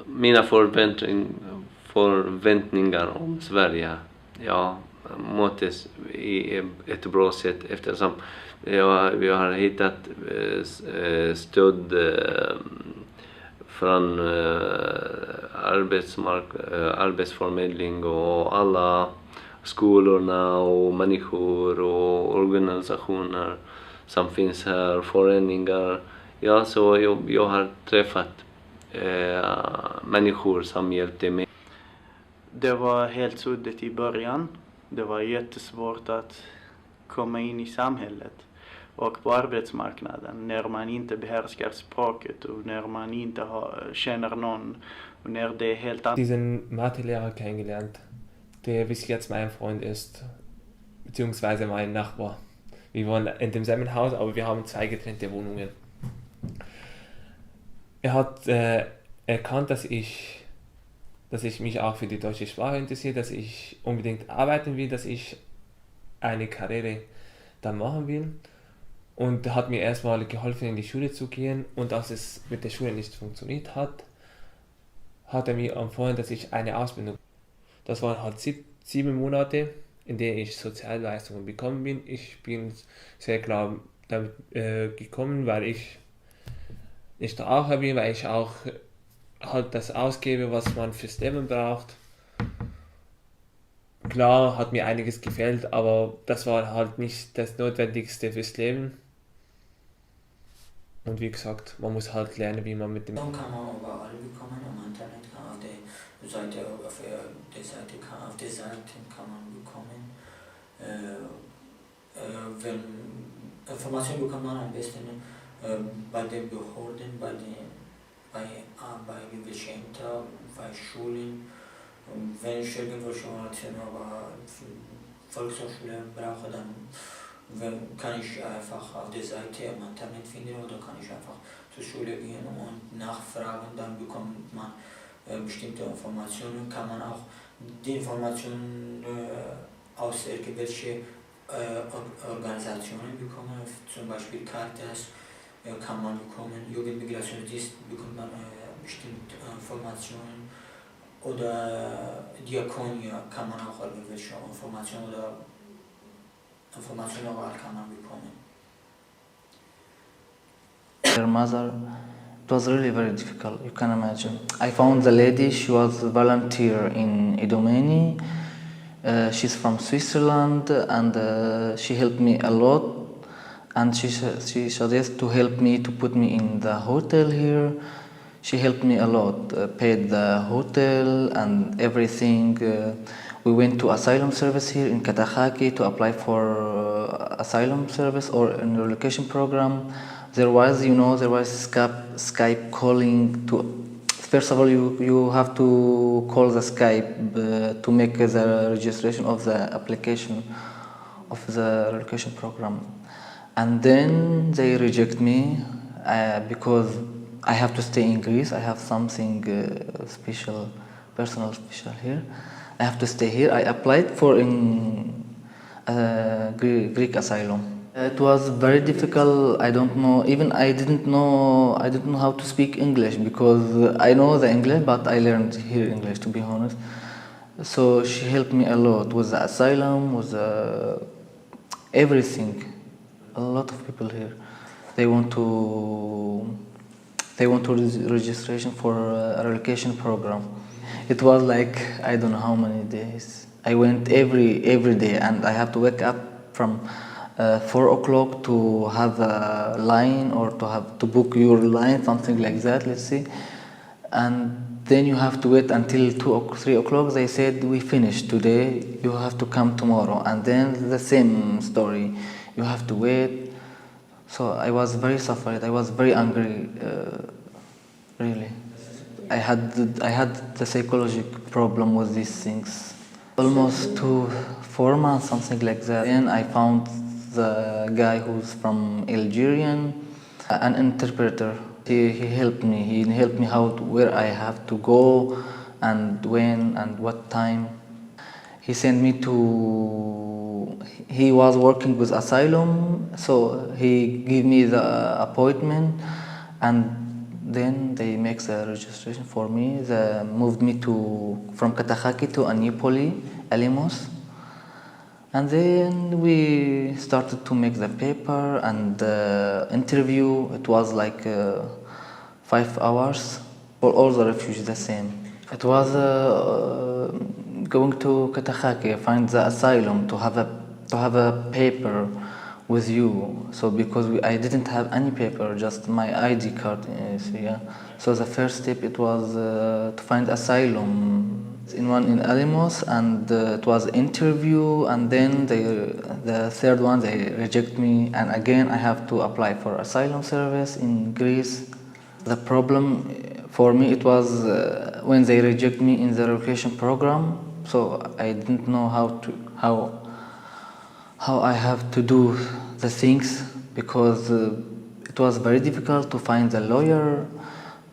Mina förväntningar om Sverige, ja, måttes i ett bra sätt eftersom vi har hittat stöd från arbetsförmedling och alla skolorna och människor och organisationer som finns här, föreningar. Ja, så jag har träffat människor som hjälpte mig. Det var helt suddigt i början. Det var jättesvårt att komma in i samhället och på arbetsmarknaden när man inte behärskar språket och när man inte känner någon och när det är helt annat. Diesen Mathelehrer kennengelernt, der bis jetzt mein Freund ist, beziehungsweise mein Nachbar. Wir wohnen in demselben Haus, aber wir haben 2 getrennte Wohnungen. Er hat erkannt, dass ich mich auch für die deutsche Sprache interessiere, dass ich unbedingt arbeiten will, dass ich eine Karriere dann machen will. Und hat mir erstmal geholfen, in die Schule zu gehen. Und als es mit der Schule nicht funktioniert hat, hat er mir empfohlen, dass ich eine Ausbildung. Das waren halt 7 Monate, in denen ich Sozialleistungen bekommen bin. Ich bin sehr klar damit gekommen, weil ich nicht Raucher bin, weil ich auch halt das ausgebe, was man fürs Leben braucht. Klar, hat mir einiges gefällt, aber das war halt nicht das Notwendigste fürs Leben. Und wie gesagt, man muss halt lernen, wie man mit dem... Dann kann man überall bekommen, am Internet, auf der Seite, auf der Seite kann man bekommen. Wenn Informationen bekommt man am besten bei den Behörden, bei irgendwelchen Ämtern, bei Schulen. Wenn ich irgendwelche Informationen über Volkshochschule brauche, dann kann ich einfach auf der Seite im Internet finden oder kann ich einfach zur Schule gehen und nachfragen, dann bekommt man bestimmte Informationen, kann man auch die Informationen aus irgendwelchen Organisationen bekommen, zum Beispiel Caritas kann man bekommen, Jugendmigrationsdienst bekommt man bestimmte Informationen oder Diakonia kann man auch irgendwelche Informationen überall kann man bekommen. Her mother, it was really very difficult, you can imagine. I found the lady, she was a volunteer in Idomeni. She's from Switzerland and she helped me a lot. And she suggested to help me, to put me in the hotel here. She helped me a lot, paid the hotel and everything. We went to asylum service here in Katahaki to apply for asylum service or in the relocation program. There was Skype calling to. First of all, you have to call the Skype to make the registration of the application of the relocation program. And then they reject me because I have to stay in Greece. I have something special, personal special here. I have to stay here. I applied for Greek asylum. It was very difficult. I don't know. Even I didn't know how to speak English because I know the English, but I learned here English, to be honest. So she helped me a lot with the asylum, with everything. A lot of people here, they want to registration for a relocation program. It was like I don't know how many days. I went every day, and I have to wake up from 4 o'clock to have a line or to book your line, something like that. Let's see, and then you have to wait until 2 or 3 o'clock. They said we finished today. You have to come tomorrow, and then the same story. You have to wait. So I was very suffered. I was very angry, really. I had the psychological problem with these things. Almost 4 months, something like that. Then I found the guy who's from Algerian, an interpreter. He helped me. He helped me where I have to go, and when and what time. He sent me to. He was working with asylum, so he gave me the appointment, and then they make the registration for me. They moved me from Katahaki to Anipoli, Elemos. And then we started to make the paper and the interview. It was like 5 hours for all the refugees, the same. It was going to Katahaki, find the asylum, to have a paper with you. So because I didn't have any paper, just my ID card. Yeah. So the first step it was to find asylum in Elemos, and it was interview, and then the third one they reject me, and again I have to apply for asylum service in Greece. The problem for me it was when they reject me in the relocation program, so I didn't know how I have to do the things, because it was very difficult to find a lawyer,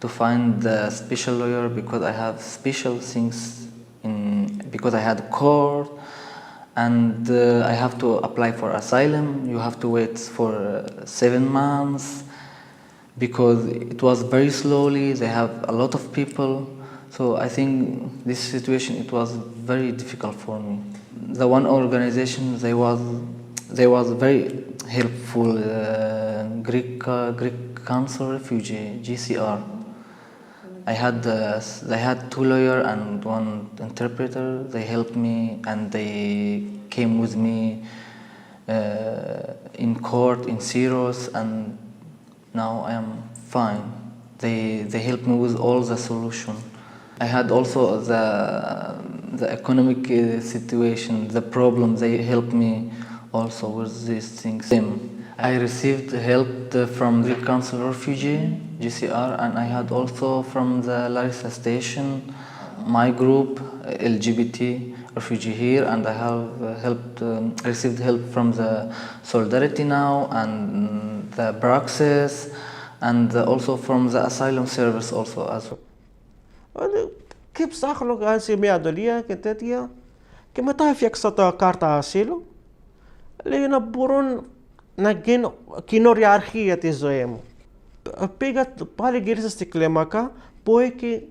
to find the special lawyer, because I have special things because I had court, and I have to apply for asylum. You have to wait for 7 months because it was very slowly. They have a lot of people, so I think this situation it was very difficult for me. The one organization they was very helpful. Greek Council Refugee (GCR). I had 2 lawyers and 1 interpreter. They helped me and they came with me in court in Syros, and now I am fine. They helped me with all the solution. I had also the economic situation, the problem. They helped me also with these things. I received help from the Council Refugee (GCR), and I had also from the Larissa Station, my group LGBT refugee here, and I have received help from the Solidarity Now and the Praxis, and also from the Asylum Service also as well. Και ψάχνω σε μια αντολία και τέτοια, και μετά έφτιαξα τα κάρτα ασύλου, λέει να μπορούν να γίνω κοινόριαρχή για τη ζωή μου. Πήγα, πάλι γύρισα στη Κλίμακα, που έχει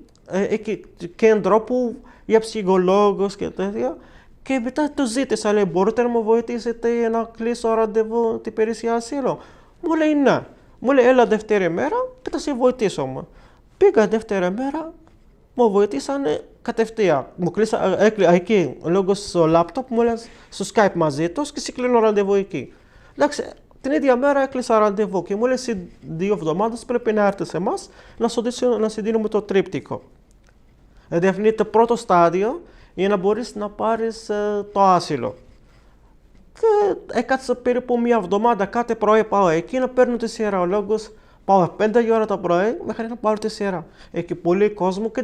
κέντρο που για ψυχολόγους και τέτοια, και μετά το ζήτησα, λέει, μπορείτε να μου βοηθήσετε να κλείσω ραντεβού την υπηρεσία ασύλου? Μου λέει ναι. Μου λέει έλα δεύτερη μέρα και θα σε βοηθήσω μου. Πήγα δεύτερη μέρα, μου βοηθήσανε κατευθείαν. Μου κλείσα εκεί, λόγω στο λάπτοπ, μου λέει στο Skype μαζί τους και σε κλείνω ραντεβού εκεί. Εντάξει, την ίδια μέρα έκλεισα ραντεβού και μου λέει σε 2 εβδομάδες πρέπει να έρθει σε εμάς να σου δίνουμε το τρίπτικο. Δηλαδή αυτό είναι το πρώτο στάδιο για να μπορείς να πάρεις το άσυλο. Και έκατσα περίπου 1 εβδομάδα, κάθε πρωί πάω εκεί να παίρνω τη σειρά. Ο λόγος πάω 5 η ώρα το πρωί μέχρι να πάρω τη σειρά. Εκεί πολύ κόσμο και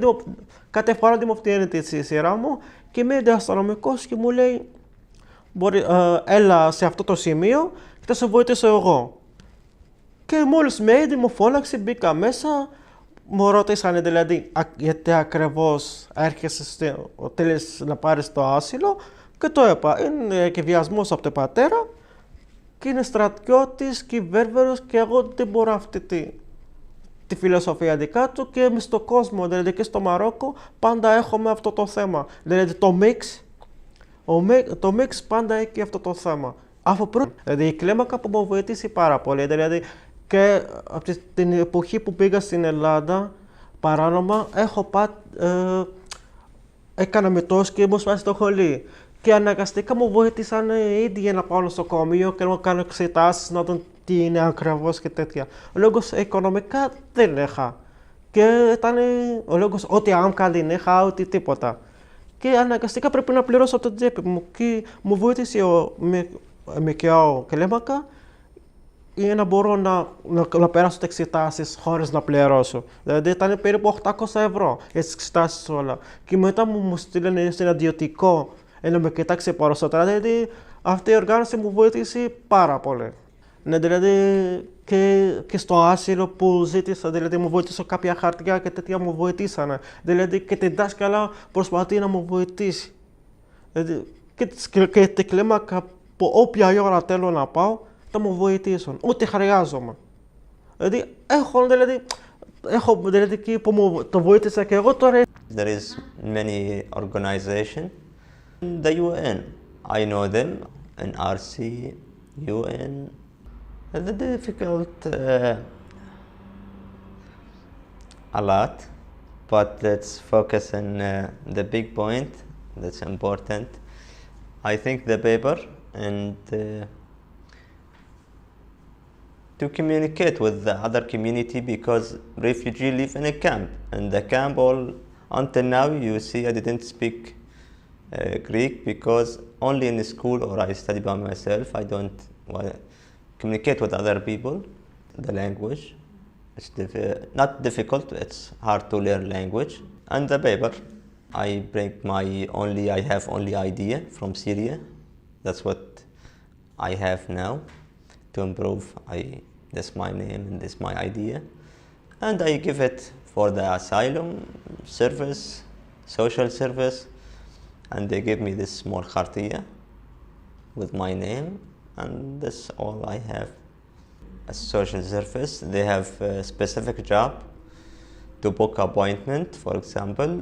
κάθε φορά δεν μου φτιάχνει τη σειρά μου και είμαι αστυνομικός και μου λέει έλα σε αυτό το σημείο και θα σε βοηθήσω εγώ. Και μόλις με είδε μου φώναξε, μπήκα μέσα, μου ρωτήσανε δηλαδή γιατί ακριβώς έρχεσαι θέλεις να πάρεις το άσυλο, και το είπα, είναι εκβιασμός από τον πατέρα και είναι στρατιώτης και βέρβερος και εγώ δεν μπορώ αυτή τη φιλοσοφία δικά του, και μες στον κόσμο, δηλαδή και στο Μαρόκο πάντα έχουμε αυτό το θέμα, δηλαδή το mix πάντα έχει αυτό το θέμα. Δηλαδή η Κλίμακα που μου βοηθήσει πάρα πολύ, δηλαδή και από την εποχή που πήγα στην Ελλάδα παράνομα έκανα μετός και ήμουν σπάσει στο χολί. Και αναγκαστικά μου βοήθησαν οι ίδιοι για να πάω στο νοσοκομείο και να κάνω εξετάσεις, να δουν τι είναι ακριβώς και τέτοια. Ο λόγος οικονομικά δεν είχα. Και ήταν ο λόγος ότι άμκα δεν είχα, ούτε τίποτα. Και αναγκαστικά πρέπει να πληρώσω από το τσέπη μου. Και μου βοήθησε ο Κλίμακα για να μπορώ να περάσω τις εξετάσεις χωρίς να πληρώσω. Δηλαδή ήταν περίπου 800 ευρώ για τις εξετάσεις όλα. Και μετά μου στείλανε σε ένα ιδιωτικό να με κοιτάξει περισσότερα. Δηλαδή αυτή η οργάνωση μου βοήθησε πάρα πολύ. Ναι, δηλαδή και στο άσυλο που ζήτησα, δηλαδή μου βοήθησε κάποια χαρτιά και τέτοια μου βοηθήσανε. Δηλαδή και την δάσκαλα προσπαθεί να μου βοηθήσει. Δηλαδή, και την Κλίμακα που όποια ώρα θέλω να πάω θα μου βοηθήσουν, ούτε χρειάζομαι. Δηλαδή έχω έχω δηλαδή εκεί που μου το βοήθησα και εγώ τώρα. There is many organizations. The UN, I know them, NRC, UN. The difficult a lot, but let's focus on the big point that's important. I think the paper and to communicate with the other community, because refugees live in a camp, and the camp all until now you see I didn't speak Greek because only in school or I study by myself. I don't communicate with other people. The language, it's not difficult, it's hard to learn language. And the paper, I bring I have only idea from Syria. That's what I have now to improve. This my name and this my idea. And I give it for the asylum service, social service, and they give me this small khartiya with my name, and that's all I have. A social service, they have a specific job to book appointment, for example,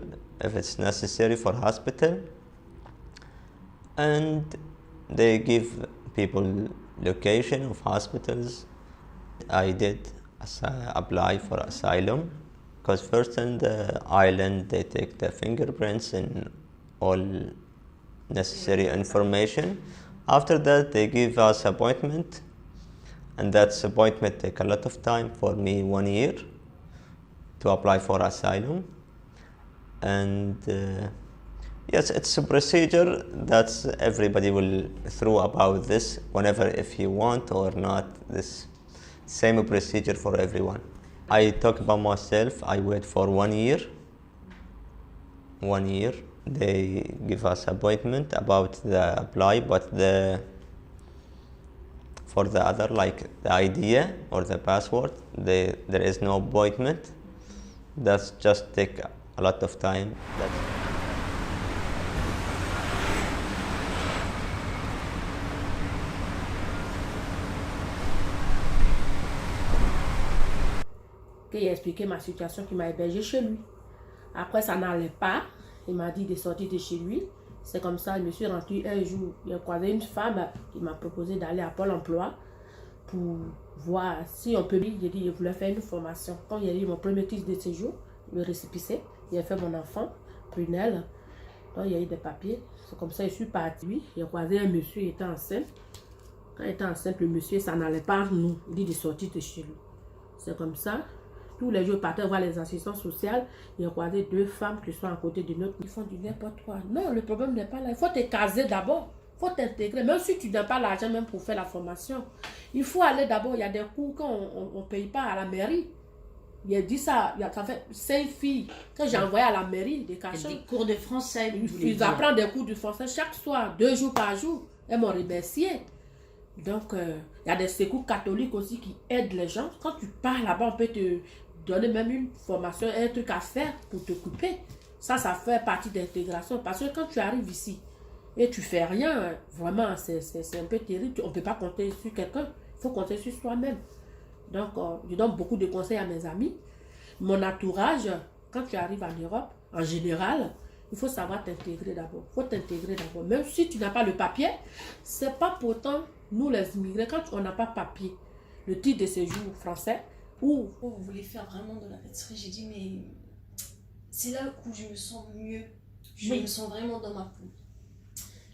if it's necessary for hospital, and they give people location of hospitals. I did apply for asylum, because first in the island they take the fingerprints and all necessary information. After that they give us appointment, and that appointment take a lot of time, for me 1 year to apply for asylum. And yes, it's a procedure that everybody will through about this whenever if you want or not. This same procedure for everyone. I talk about myself. I wait for 1 year. 1 year. They give us appointment about the apply, but for the other, like the idea or the password, there is no appointment. That's just take a lot of time. Il a expliqué ma situation, qu'il m'a hébergé chez lui. Après, ça n'allait pas. Il m'a dit de sortir de chez lui. C'est comme ça, je me suis rendu un jour. Il a croisé une femme qui m'a proposé d'aller à Pôle emploi pour voir si on peut. J'ai dit, je voulais faire une formation. Quand il y a eu mon premier titre de séjour, le récépissé, il a fait mon enfant, prunelle. Donc, il y a eu des papiers. C'est comme ça, je suis partie. Il a croisé un monsieur, il était enceinte. Quand il était enceinte, le monsieur, ça n'allait pas nous. Il dit de sortir de chez lui. C'est comme ça. Tous les jours, je partais voir les assistantes sociales. Il y a croisé 2 femmes qui sont à côté de notre. Ils font du n'importe quoi. Non, le problème n'est pas là. Il faut te caser d'abord. Il faut t'intégrer. Même si tu n'as pas l'argent même pour faire la formation. Il faut aller d'abord. Il y a des cours qu'on ne paye pas à la mairie. Il a dit ça. Ça fait 5 filles. Quand j'ai envoyé à la mairie des cachets. Des cours de français. Ils apprennent des cours de français chaque soir, 2 jours par jour. Elles m'ont remercié. Donc, il y a des secours catholiques aussi qui aident les gens. Quand tu pars là-bas, on peut te donner même une formation, un truc à faire pour t'occuper. Ça fait partie d'intégration. Parce que quand tu arrives ici et tu fais rien, vraiment, c'est un peu terrible. On ne peut pas compter sur quelqu'un. Il faut compter sur soi-même. Donc, je donne beaucoup de conseils à mes amis. Mon entourage, quand tu arrives en Europe, en général, il faut savoir t'intégrer d'abord. Il faut t'intégrer d'abord. Même si tu n'as pas le papier, c'est pas pourtant, nous les immigrés, quand on n'a pas papier, le titre de séjour français, ou... On voulait faire vraiment de la pâtisserie. J'ai dit, mais c'est là où je me sens mieux. Je me sens vraiment dans ma peau.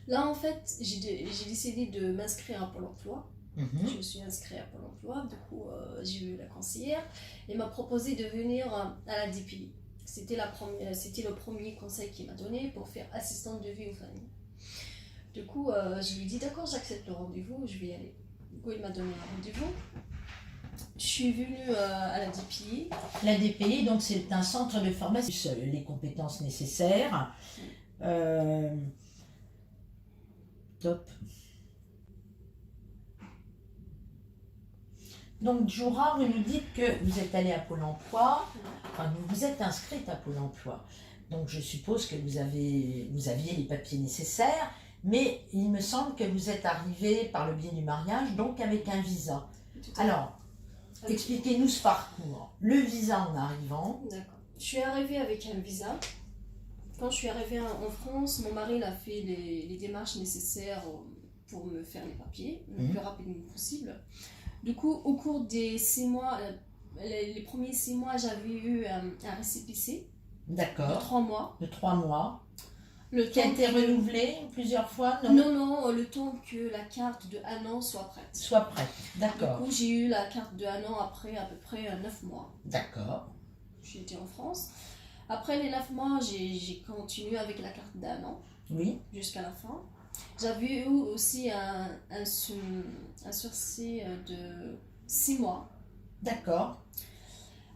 Là, en fait, j'ai décidé de m'inscrire à Pôle emploi. Je me suis inscrite à Pôle emploi. Du coup, j'ai eu la conseillère. Elle m'a proposé de venir à la DPI. C'était le premier conseil qu'il m'a donné pour faire assistante de vie aux familles. Du coup, je lui ai dit d'accord, j'accepte le rendez-vous, je vais y aller. Du coup, il m'a donné un rendez-vous. Je suis venue à la DPI. La DPI, donc, c'est un centre de formation. Les compétences nécessaires. Top. Donc, Djoura, vous nous dites que vous êtes allée à Pôle emploi, enfin, vous vous êtes inscrite à Pôle emploi. Donc, je suppose que vous aviez les papiers nécessaires, mais il me semble que vous êtes arrivée par le biais du mariage, donc avec un visa. Alors, Expliquez-nous ce parcours. Le visa en arrivant. D'accord. Je suis arrivée avec un visa. Quand je suis arrivée en France, mon mari a fait les démarches nécessaires pour me faire les papiers le plus rapidement possible. Du coup, au cours des 6 mois, les premiers 6 mois, j'avais eu un récépissé. D'accord. De 3 mois. De 3 mois. Qui a été renouvelé plusieurs fois, non? Non, le temps que la carte de 1 an soit prête. Soit prête, d'accord. Du coup, j'ai eu la carte de 1 an après à peu près 9 mois. D'accord. J'étais en France. Après les 9 mois, j'ai continué avec la carte d'1 an. Oui. Jusqu'à la fin. J'avais eu aussi un sursis de 6 mois. D'accord.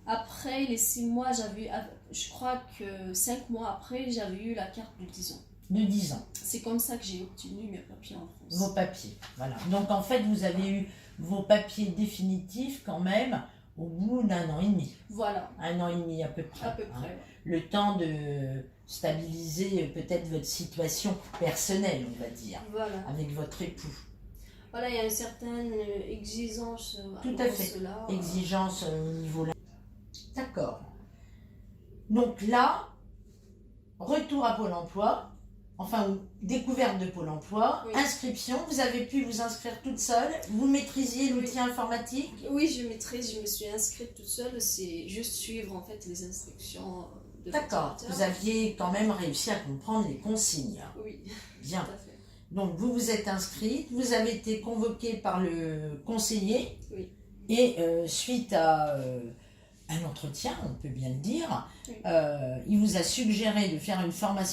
Après les 6 mois, je crois que 5 mois après, j'avais eu la carte de 10 ans. De 10 ans. C'est comme ça que j'ai obtenu mes papiers en France. Vos papiers, voilà. Donc en fait, vous avez eu vos papiers définitifs quand même au bout d'1 an et demi. Voilà. 1 an et demi à peu près. À peu près, ouais. Le temps de stabiliser peut-être votre situation personnelle, on va dire. Voilà. Avec votre époux. Voilà, il y a une certaine exigence. Tout à fait. Cela, exigence au niveau là. D'accord. Donc là, retour à Pôle emploi, enfin découverte de Pôle emploi, oui. Inscription, vous avez pu vous inscrire toute seule, vous maîtrisiez l'outil informatique? Oui, je maîtrise, je me suis inscrite toute seule, c'est juste suivre en fait les instructions de D'accord, vous aviez quand même réussi à comprendre les consignes. Oui, bien. Tout à fait. Donc vous vous êtes inscrite, vous avez été convoquée par le conseiller, oui. Et suite à un entretien, on peut bien le dire, oui. Il vous a suggéré de faire une formation